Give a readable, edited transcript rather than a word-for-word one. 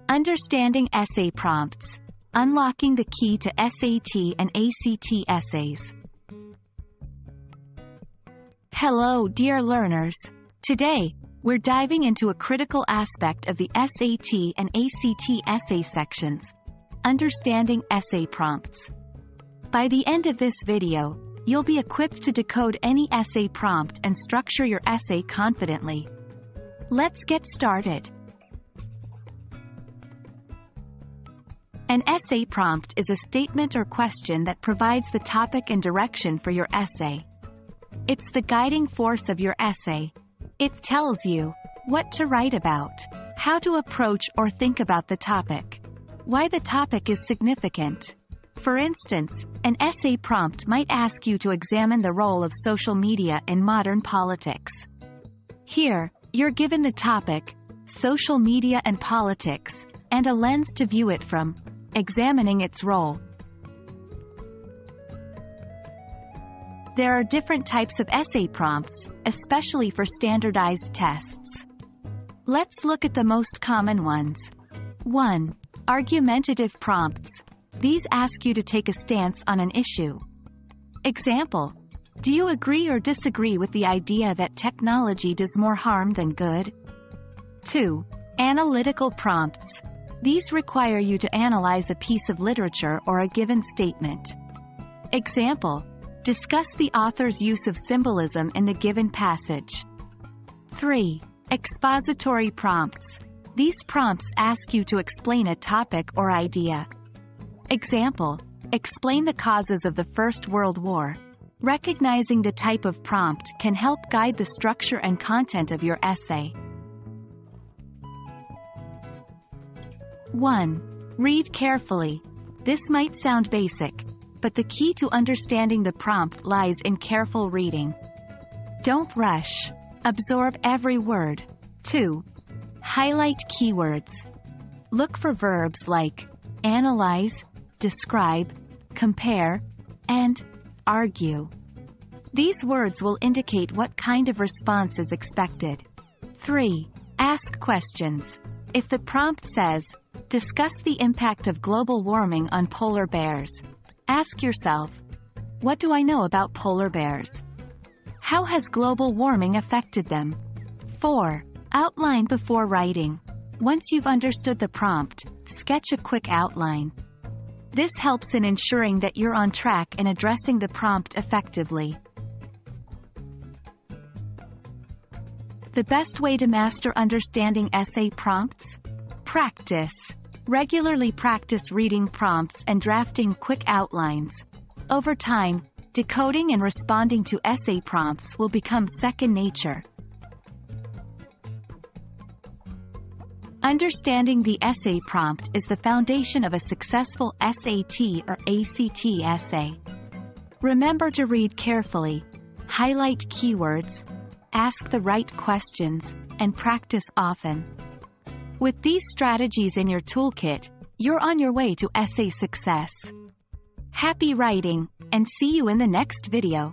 Understanding essay prompts. Unlocking the key to SAT and ACT essays. Hello, dear learners. Today, we're diving into a critical aspect of the SAT and ACT essay sections: understanding essay prompts. By the end of this video, you'll be equipped to decode any essay prompt and structure your essay confidently. Let's get started. An essay prompt is a statement or question that provides the topic and direction for your essay. It's the guiding force of your essay. It tells you what to write about, how to approach or think about the topic, why the topic is significant. For instance, an essay prompt might ask you to examine the role of social media in modern politics. Here, you're given the topic, social media and politics, and a lens to view it from, examining its role. There are different types of essay prompts, especially for standardized tests. Let's look at the most common ones. 1. Argumentative prompts. These ask you to take a stance on an issue. Example: do you agree or disagree with the idea that technology does more harm than good? 2. Analytical prompts. These require you to analyze a piece of literature or a given statement. Example: discuss the author's use of symbolism in the given passage. 3. Expository prompts. These prompts ask you to explain a topic or idea. Example: explain the causes of the First World War. Recognizing the type of prompt can help guide the structure and content of your essay. 1. Read carefully. This might sound basic, but the key to understanding the prompt lies in careful reading. Don't rush. Absorb every word. 2. Highlight keywords. Look for verbs like analyze, describe, compare, and argue. These words will indicate what kind of response is expected. 3. Ask questions. If the prompt says, discuss the impact of global warming on polar bears, ask yourself, what do I know about polar bears? How has global warming affected them? 4. Outline before writing. Once you've understood the prompt, sketch a quick outline. This helps in ensuring that you're on track in addressing the prompt effectively. The best way to master understanding essay prompts? Practice. Regularly practice reading prompts and drafting quick outlines. Over time, decoding and responding to essay prompts will become second nature. Understanding the essay prompt is the foundation of a successful SAT or ACT essay. Remember to read carefully, highlight keywords, ask the right questions, and practice often. With these strategies in your toolkit, you're on your way to essay success. Happy writing, and see you in the next video.